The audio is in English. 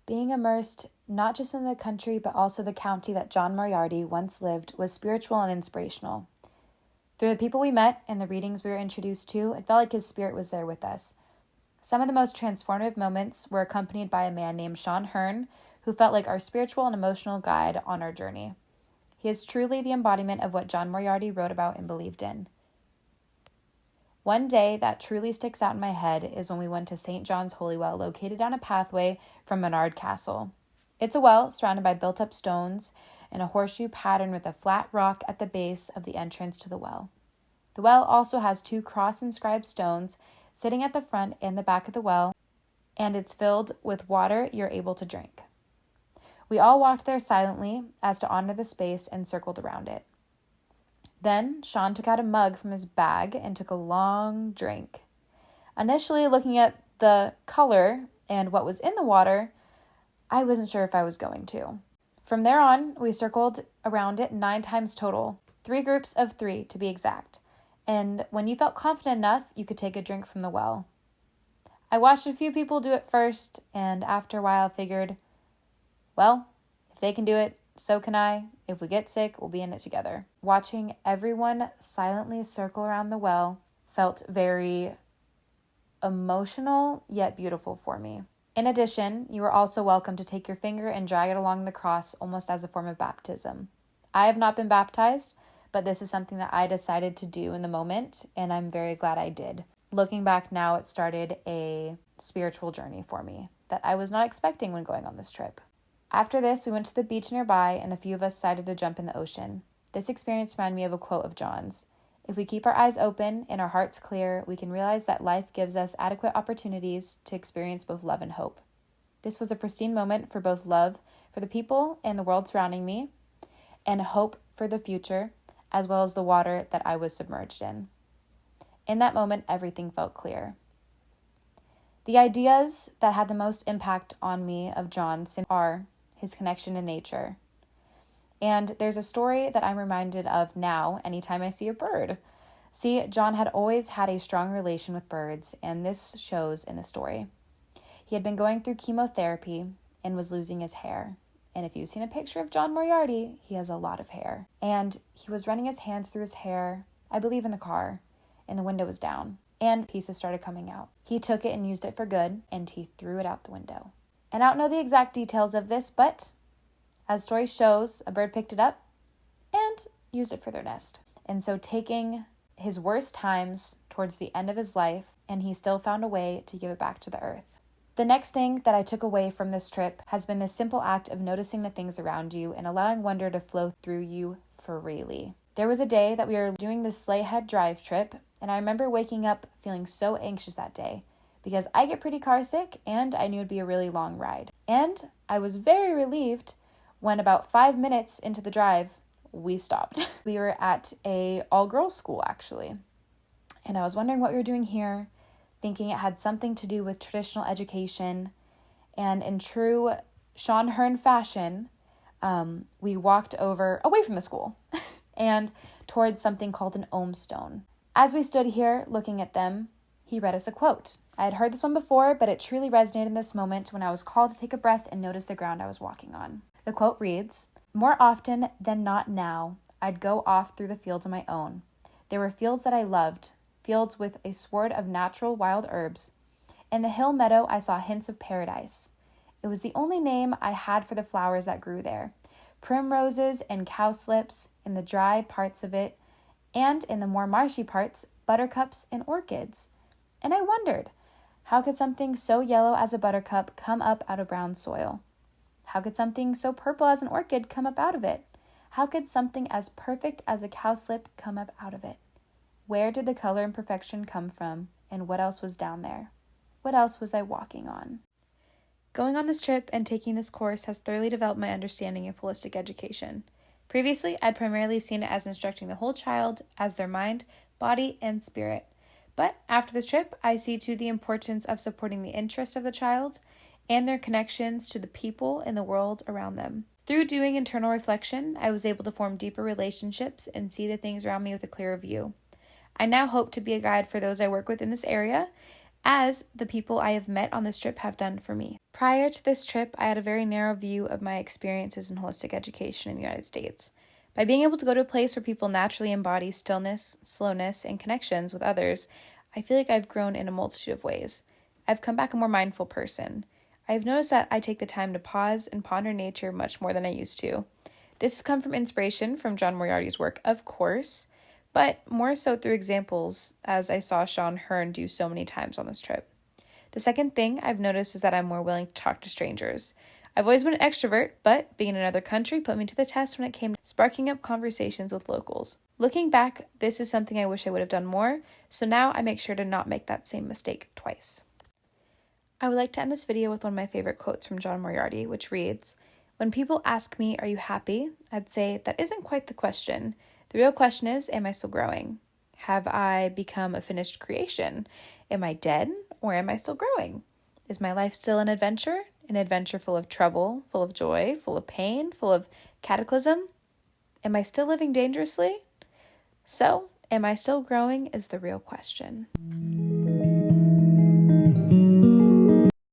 Being immersed not just in the country but also the county that John Moriarty once lived was spiritual and inspirational. Through the people we met and the readings we were introduced to, it felt like his spirit was there with us. Some of the most transformative moments were accompanied by a man named Sean Hearn, who felt like our spiritual and emotional guide on our journey. He is truly the embodiment of what John Moriarty wrote about and believed in. One day that truly sticks out in my head is when we went to St. John's Holy Well, located down a pathway from Menard Castle. It's a well surrounded by built-up stones and a horseshoe pattern with a flat rock at the base of the entrance to the well. The well also has 2 cross-inscribed stones sitting at the front and the back of the well, and it's filled with water you're able to drink. We all walked there silently as to honor the space and circled around it. Then Sean took out a mug from his bag and took a long drink. Initially, looking at the color and what was in the water, I wasn't sure if I was going to. From there on, we circled around it 9 times total, 3 groups of 3 to be exact. And when you felt confident enough, you could take a drink from the well. I watched a few people do it first, and after a while I figured, well, if they can do it, so can I. If we get sick, we'll be in it together. Watching everyone silently circle around the well felt very emotional yet beautiful for me. In addition, you are also welcome to take your finger and drag it along the cross almost as a form of baptism. I have not been baptized, but this is something that I decided to do in the moment, and I'm very glad I did. Looking back now, it started a spiritual journey for me that I was not expecting when going on this trip. After this, we went to the beach nearby, and a few of us decided to jump in the ocean. This experience reminded me of a quote of John's. If we keep our eyes open and our hearts clear, we can realize that life gives us adequate opportunities to experience both love and hope. This was a pristine moment for both love for the people and the world surrounding me, and hope for the future, as well as the water that I was submerged in. In that moment, everything felt clear. The ideas that had the most impact on me of John's are his connection to nature. And there's a story that I'm reminded of now anytime I see a bird. See, John had always had a strong relation with birds, and this shows in the story. He had been going through chemotherapy and was losing his hair. And if you've seen a picture of John Moriarty, he has a lot of hair. And he was running his hands through his hair, I believe in the car, and the window was down, and pieces started coming out. He took it and used it for good, and he threw it out the window. And I don't know the exact details of this, but as the story shows, a bird picked it up and used it for their nest. And so taking his worst times towards the end of his life, and he still found a way to give it back to the earth. The next thing that I took away from this trip has been the simple act of noticing the things around you and allowing wonder to flow through you freely. There was a day that we were doing the Sleighhead Drive trip, and I remember waking up feeling so anxious that day because I get pretty car sick and I knew it'd be a really long ride. And I was very relieved when about 5 minutes into the drive, we stopped. We were at a all-girls school, actually. And I was wondering what we were doing here, thinking it had something to do with traditional education. And in true Sean Hearn fashion, we walked away from the school and towards something called an Ohm stone. As we stood here looking at them, he read us a quote. I had heard this one before, but it truly resonated in this moment when I was called to take a breath and notice the ground I was walking on. The quote reads, "More often than not now, I'd go off through the fields on my own. There were fields that I loved, fields with a sward of natural wild herbs. In the hill meadow, I saw hints of paradise. It was the only name I had for the flowers that grew there. Primroses and cowslips in the dry parts of it, and in the more marshy parts, buttercups and orchids. And I wondered, how could something so yellow as a buttercup come up out of brown soil? How could something so purple as an orchid come up out of it? How could something as perfect as a cowslip come up out of it? Where did the color and perfection come from, and what else was down there? What else was I walking on?" Going on this trip and taking this course has thoroughly developed my understanding of holistic education. Previously, I'd primarily seen it as instructing the whole child as their mind, body, and spirit. But after this trip, I see too the importance of supporting the interests of the child and their connections to the people in the world around them. Through doing internal reflection, I was able to form deeper relationships and see the things around me with a clearer view. I now hope to be a guide for those I work with in this area, as the people I have met on this trip have done for me. Prior to this trip, I had a very narrow view of my experiences in holistic education in the United States. By being able to go to a place where people naturally embody stillness, slowness, and connections with others, I feel like I've grown in a multitude of ways. I've come back a more mindful person. I've noticed that I take the time to pause and ponder nature much more than I used to. This has come from inspiration from John Moriarty's work, of course, but more so through examples as I saw Sean Hearn do so many times on this trip. The second thing I've noticed is that I'm more willing to talk to strangers. I've always been an extrovert, but being in another country put me to the test when it came to sparking up conversations with locals. Looking back, this is something I wish I would have done more, so now I make sure to not make that same mistake twice. I would like to end this video with one of my favorite quotes from John Moriarty, which reads, "When people ask me, are you happy? I'd say that isn't quite the question. The real question is, am I still growing? Have I become a finished creation? Am I dead, or am I still growing? Is my life still an adventure full of trouble, full of joy, full of pain, full of cataclysm? Am I still living dangerously? So, am I still growing is the real question."